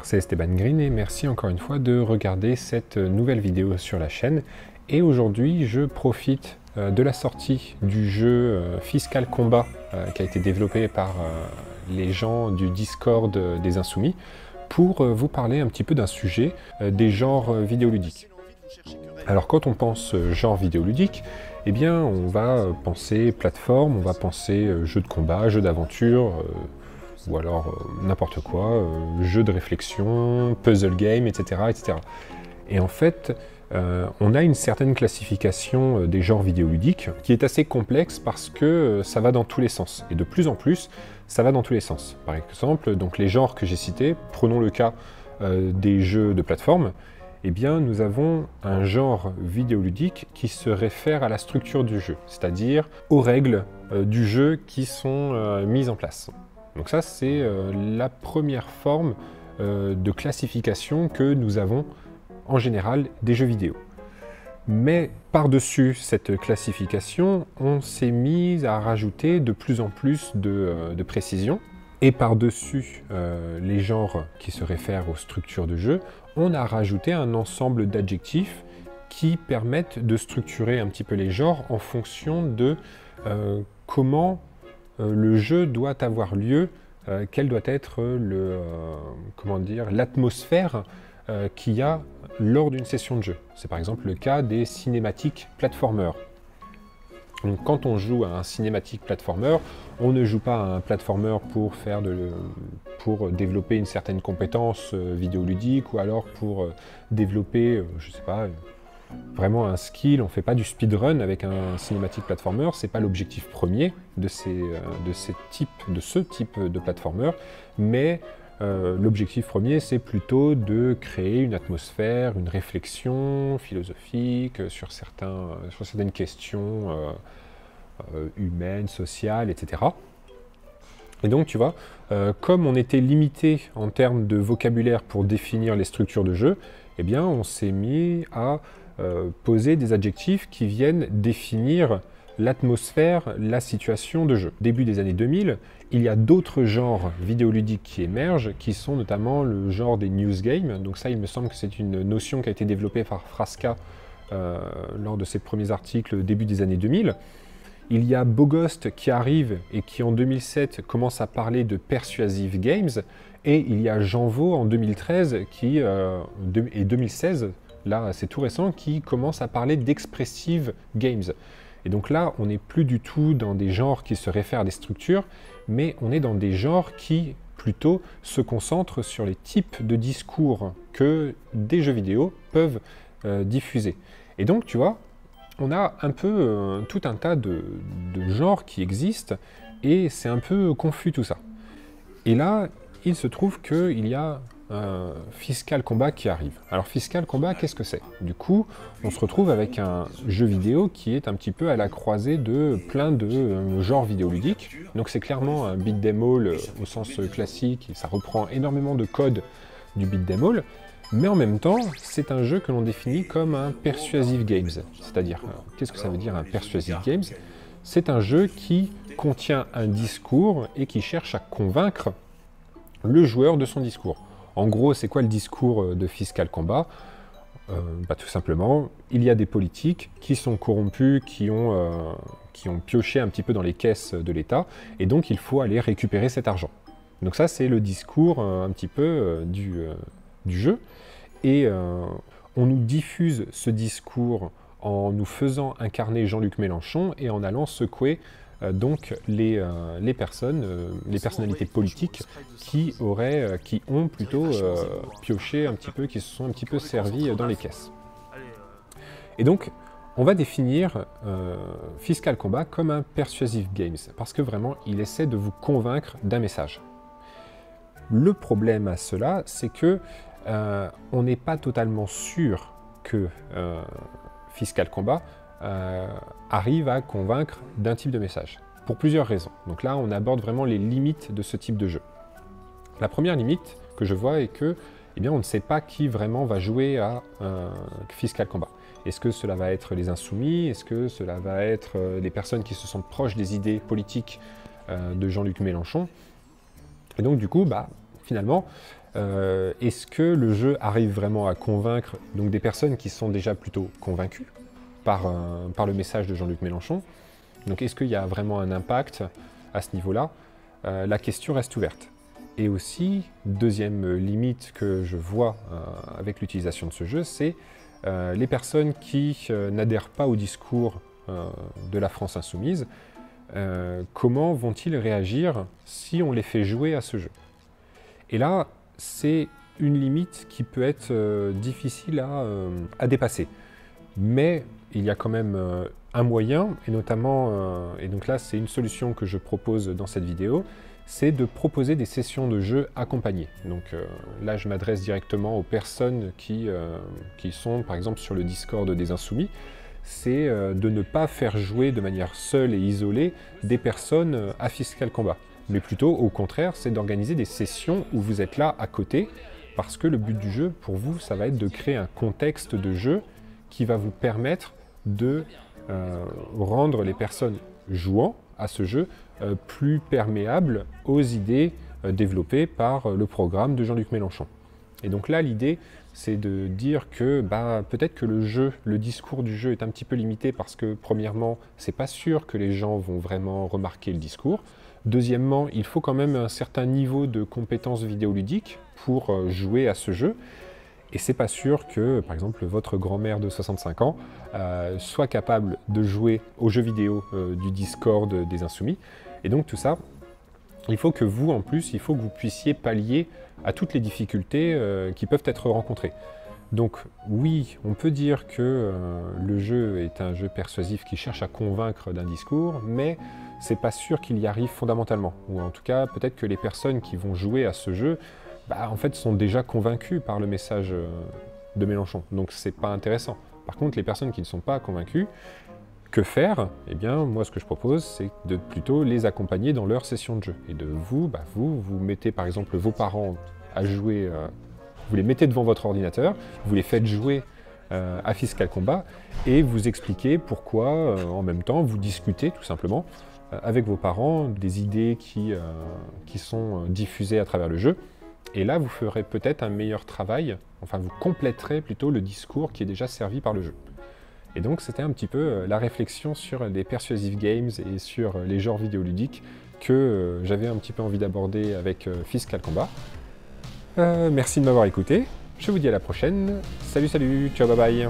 c'est Esteban Green et merci encore une fois de regarder cette nouvelle vidéo sur la chaîne. Et aujourd'hui, je profite de la sortie du jeu Fiscal Combat qui a été développé par les gens du Discord des Insoumis pour vous parler un petit peu d'un sujet des genres vidéoludiques. Alors quand on pense genre vidéoludique, eh bien on va penser plateforme, on va penser jeu de combat, jeu d'aventure, ou alors n'importe quoi, jeu de réflexion, puzzle game, etc. etc. Et en fait, on a une certaine classification des genres vidéoludiques qui est assez complexe parce que ça va dans tous les sens. Et de plus en plus, ça va dans tous les sens. Par exemple, donc les genres que j'ai cités, prenons le cas des jeux de plateforme, eh bien nous avons un genre vidéoludique qui se réfère à la structure du jeu, c'est-à-dire aux règles du jeu qui sont mises en place. Donc ça, c'est la première forme de classification que nous avons en général des jeux vidéo. Mais par-dessus cette classification, on s'est mis à rajouter de plus en plus de précision. Et par-dessus les genres qui se réfèrent aux structures de jeu, on a rajouté un ensemble d'adjectifs qui permettent de structurer un petit peu les genres en fonction de comment le jeu doit avoir lieu, quelle doit être l'atmosphère qu'il y a lors d'une session de jeu. C'est par exemple le cas des cinématiques platformers. Donc quand on joue à un cinématique platformer, on ne joue pas à un platformer pour développer une certaine compétence vidéoludique ou alors pour développer, je sais pas, vraiment un skill. On ne fait pas du speedrun avec un cinématique platformer, c'est pas l'objectif premier de ce type de platformer, mais l'objectif premier, c'est plutôt de créer une atmosphère, une réflexion philosophique sur certaines questions humaines, sociales, etc. Et donc, tu vois, comme on était limité en termes de vocabulaire pour définir les structures de jeu, eh bien, on s'est mis à poser des adjectifs qui viennent définir l'atmosphère, la situation de jeu. Début des années 2000, il y a d'autres genres vidéoludiques qui émergent, qui sont notamment le genre des news games. Donc ça, il me semble que c'est une notion qui a été développée par Frasca lors de ses premiers articles début des années 2000. Il y a Bogost qui arrive et qui en 2007 commence à parler de persuasive games. Et il y a Janvo en 2013 et 2016, là c'est tout récent, qui commence à parler d'expressive games. Et donc là, on n'est plus du tout dans des genres qui se réfèrent à des structures, mais on est dans des genres qui, plutôt, se concentrent sur les types de discours que des jeux vidéo peuvent diffuser. Et donc, tu vois, on a un peu tout un tas de genres qui existent, et c'est un peu confus tout ça. Et là, il se trouve qu'il y a Fiscal Combat qui arrive. Alors Fiscal Combat, qu'est-ce que c'est? Du coup, on se retrouve avec un jeu vidéo qui est un petit peu à la croisée de plein de genres vidéoludiques. Donc c'est clairement un beat'em all au sens classique, et ça reprend énormément de codes du beat'em all, mais en même temps, c'est un jeu que l'on définit comme un persuasive games. C'est-à-dire, qu'est-ce que ça veut dire un persuasive games? C'est un jeu qui contient un discours et qui cherche à convaincre le joueur de son discours. En gros, c'est quoi le discours de Fiscal Combat? Tout simplement, il y a des politiques qui sont corrompus, qui ont pioché un petit peu dans les caisses de l'État, et donc il faut aller récupérer cet argent. Donc ça, c'est le discours un petit peu du jeu, et on nous diffuse ce discours en nous faisant incarner Jean-Luc Mélenchon et en allant secouer donc les personnalités politiques qui ont plutôt pioché un petit peu, qui se sont un petit peu servis dans les caisses. Et donc, on va définir Fiscal Combat comme un persuasive games, parce que vraiment, il essaie de vous convaincre d'un message. Le problème à cela, c'est que on n'est pas totalement sûr que Fiscal Combat arrive à convaincre d'un type de message, pour plusieurs raisons. Donc là, on aborde vraiment les limites de ce type de jeu. La première limite que je vois est que, eh bien, on ne sait pas qui vraiment va jouer à Fiscal Combat. Est-ce que cela va être les insoumis? Est-ce que cela va être les personnes qui se sentent proches des idées politiques de Jean-Luc Mélenchon? Et donc du coup, finalement, est-ce que le jeu arrive vraiment à convaincre donc, des personnes qui sont déjà plutôt convaincues par le message de Jean-Luc Mélenchon? Donc est-ce qu'il y a vraiment un impact à ce niveau-là? La question reste ouverte. Et aussi, deuxième limite que je vois avec l'utilisation de ce jeu, c'est les personnes qui n'adhèrent pas au discours de la France insoumise. Comment vont-ils réagir si on les fait jouer à ce jeu? Et là, c'est une limite qui peut être difficile à dépasser. Mais il y a quand même un moyen, et notamment, et donc là c'est une solution que je propose dans cette vidéo, c'est de proposer des sessions de jeu accompagnées. Donc là je m'adresse directement aux personnes qui sont par exemple sur le Discord des Insoumis, c'est de ne pas faire jouer de manière seule et isolée des personnes à Fiscal Combat. Mais plutôt, au contraire, c'est d'organiser des sessions où vous êtes là à côté, parce que le but du jeu, pour vous, ça va être de créer un contexte de jeu qui va vous permettre de rendre les personnes jouant à ce jeu plus perméables aux idées développées par le programme de Jean-Luc Mélenchon. Et donc là, l'idée, c'est de dire que peut-être que le discours du jeu est un petit peu limité parce que, premièrement, c'est pas sûr que les gens vont vraiment remarquer le discours. Deuxièmement, il faut quand même un certain niveau de compétences vidéoludiques pour jouer à ce jeu. Et c'est pas sûr que, par exemple, votre grand-mère de 65 ans soit capable de jouer aux jeux vidéo du Discord des Insoumis. Et donc tout ça, il faut que vous, en plus, il faut que vous puissiez pallier à toutes les difficultés qui peuvent être rencontrées. Donc oui, on peut dire que le jeu est un jeu persuasif qui cherche à convaincre d'un discours, mais c'est pas sûr qu'il y arrive fondamentalement. Ou en tout cas, peut-être que les personnes qui vont jouer à ce jeu, en fait, sont déjà convaincues par le message de Mélenchon. Donc c'est pas intéressant. Par contre, les personnes qui ne sont pas convaincues, que faire? Eh bien, moi, ce que je propose, c'est de plutôt les accompagner dans leur session de jeu. Et de vous mettez par exemple vos parents à jouer, vous les mettez devant votre ordinateur, vous les faites jouer à Fiscal Combat, et vous expliquez pourquoi, en même temps, vous discutez tout simplement avec vos parents des idées qui sont diffusées à travers le jeu. Et là, vous ferez peut-être un meilleur travail, enfin vous compléterez plutôt le discours qui est déjà servi par le jeu. Et donc c'était un petit peu la réflexion sur les persuasive games et sur les genres vidéoludiques que j'avais un petit peu envie d'aborder avec Fiscal Combat. Merci de m'avoir écouté, je vous dis à la prochaine, salut, ciao, bye bye.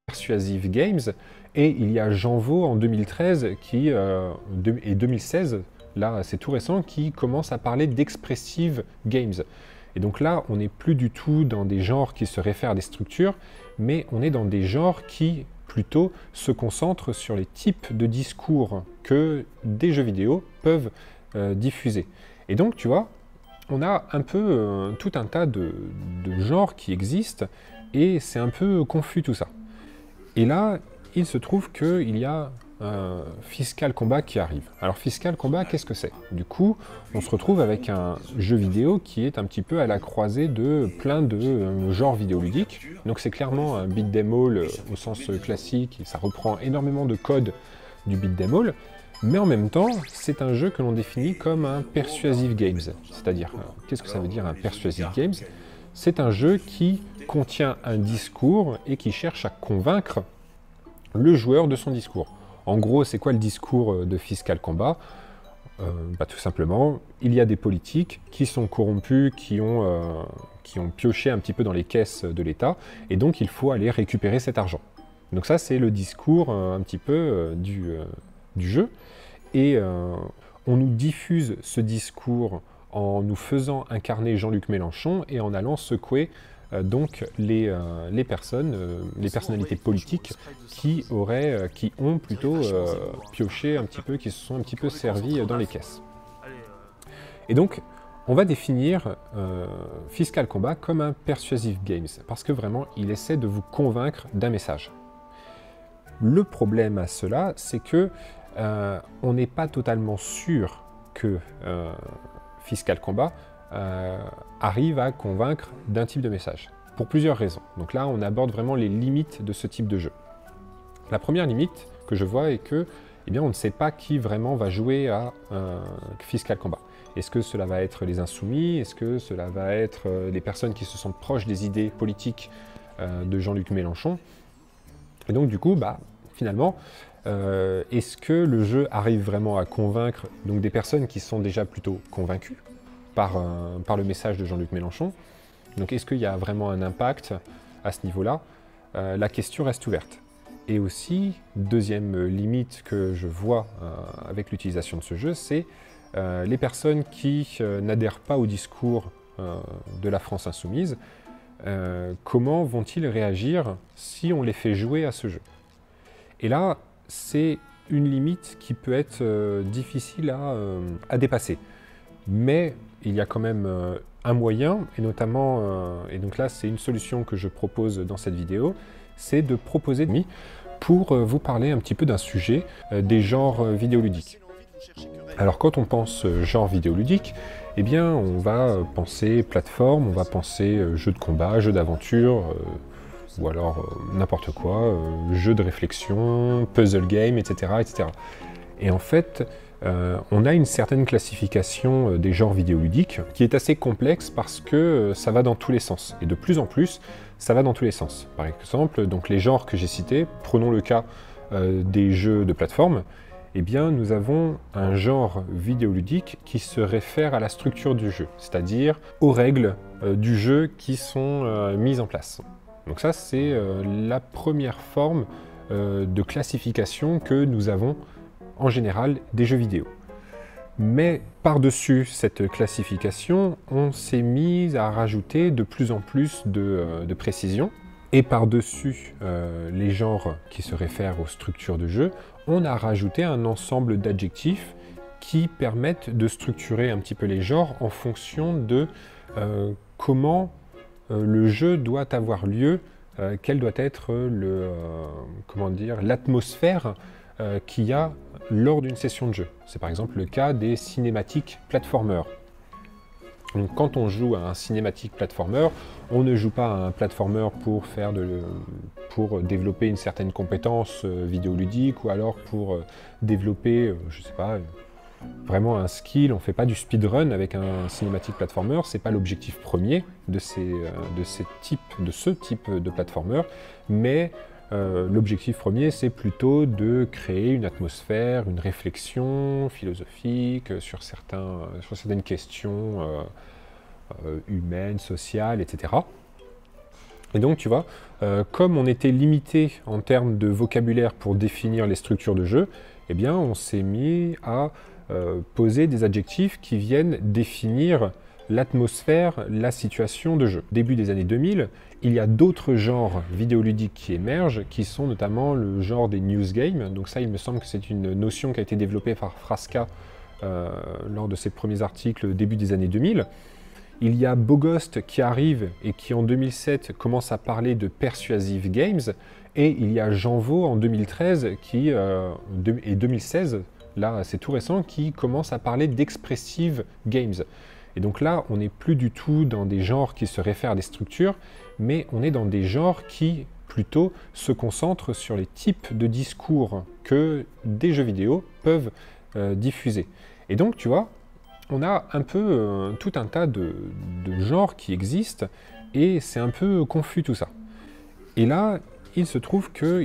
Persuasive Games, et il y a Janvo en 2013 et 2016, là c'est tout récent, qui commence à parler d'Expressive Games. Et donc là, on n'est plus du tout dans des genres qui se réfèrent à des structures, mais on est dans des genres qui plutôt se concentrent sur les types de discours que des jeux vidéo peuvent diffuser. Et donc tu vois, on a un peu tout un tas de genres qui existent, et c'est un peu confus tout ça. Et là, il se trouve qu'il y a Fiscal Combat qui arrive. Alors Fiscal Combat, qu'est-ce que c'est? Du coup, on se retrouve avec un jeu vidéo qui est un petit peu à la croisée de plein de genres vidéoludiques. Donc c'est clairement un beat'em all au sens classique, et ça reprend énormément de codes du beat'em all, mais en même temps, c'est un jeu que l'on définit comme un persuasive games. C'est-à-dire, qu'est-ce que ça veut dire un persuasive games? C'est un jeu qui contient un discours et qui cherche à convaincre le joueur de son discours. En gros, c'est quoi le discours de Fiscal Combat? Tout simplement, il y a des politiques qui sont corrompus, qui ont pioché un petit peu dans les caisses de l'État, et donc il faut aller récupérer cet argent. Donc ça, c'est le discours un petit peu du jeu, et on nous diffuse ce discours en nous faisant incarner Jean-Luc Mélenchon et en allant secouer donc les personnalités politiques qui ont plutôt pioché un petit peu, qui se sont un petit peu servis dans les caisses. Et donc, on va définir Fiscal Combat comme un persuasive games, parce que vraiment, il essaie de vous convaincre d'un message. Le problème à cela, c'est que on n'est pas totalement sûr que Fiscal Combat arrive à convaincre d'un type de message, pour plusieurs raisons. Donc là, on aborde vraiment les limites de ce type de jeu. La première limite que je vois est que, eh bien, on ne sait pas qui vraiment va jouer à Fiscal Combat. Est-ce que cela va être les insoumis? Est-ce que cela va être les personnes qui se sentent proches des idées politiques de Jean-Luc Mélenchon? Et donc du coup, finalement, est-ce que le jeu arrive vraiment à convaincre donc, des personnes qui sont déjà plutôt convaincues par le message de Jean-Luc Mélenchon? Donc est-ce qu'il y a vraiment un impact à ce niveau-là? La question reste ouverte. Et aussi, deuxième limite que je vois avec l'utilisation de ce jeu, c'est les personnes qui n'adhèrent pas au discours de la France insoumise. Comment vont-ils réagir si on les fait jouer à ce jeu? Et là, c'est une limite qui peut être difficile à dépasser. Mais il y a quand même un moyen, et notamment, et donc là c'est une solution que je propose dans cette vidéo, c'est de proposer pour vous parler un petit peu d'un sujet des genres vidéoludiques. Alors quand on pense genre vidéoludique, eh bien on va penser plateforme, on va penser jeu de combat, jeu d'aventure, ou alors n'importe quoi, jeu de réflexion, puzzle game, etc. etc. Et en fait, on a une certaine classification des genres vidéoludiques qui est assez complexe parce que ça va dans tous les sens. Et de plus en plus, ça va dans tous les sens. Par exemple, donc les genres que j'ai cités, prenons le cas des jeux de plateforme, eh bien nous avons un genre vidéoludique qui se réfère à la structure du jeu, c'est-à-dire aux règles du jeu qui sont mises en place. Donc ça, c'est la première forme de classification que nous avons en général des jeux vidéo. Mais par-dessus cette classification, on s'est mis à rajouter de plus en plus de précision. Et par-dessus les genres qui se réfèrent aux structures de jeu, on a rajouté un ensemble d'adjectifs qui permettent de structurer un petit peu les genres en fonction de comment le jeu doit avoir lieu, quelle doit être l'atmosphère qu'il y a lors d'une session de jeu. C'est par exemple le cas des cinématiques platformers. Donc quand on joue à un cinématique platformer, on ne joue pas à un platformer pour développer une certaine compétence vidéoludique ou alors pour développer, je sais pas, vraiment un skill. On ne fait pas du speedrun avec un cinématique platformer, c'est pas l'objectif premier de ce type de platformer, mais l'objectif premier, c'est plutôt de créer une atmosphère, une réflexion philosophique sur certaines questions humaines, sociales, etc. Et donc, tu vois, comme on était limité en termes de vocabulaire pour définir les structures de jeu, eh bien, on s'est mis à poser des adjectifs qui viennent définir l'atmosphère, la situation de jeu. Début des années 2000, il y a d'autres genres vidéoludiques qui émergent, qui sont notamment le genre des news games. Donc ça, il me semble que c'est une notion qui a été développée par Frasca lors de ses premiers articles début des années 2000. Il y a Bogost qui arrive et qui en 2007 commence à parler de persuasive games. Et il y a Janvo en 2013 et 2016, là c'est tout récent, qui commence à parler d'expressive games. Et donc là, on n'est plus du tout dans des genres qui se réfèrent à des structures, mais on est dans des genres qui, plutôt, se concentrent sur les types de discours que des jeux vidéo peuvent diffuser. Et donc, tu vois, on a un peu tout un tas de genres qui existent, et c'est un peu confus tout ça. Et là, il se trouve que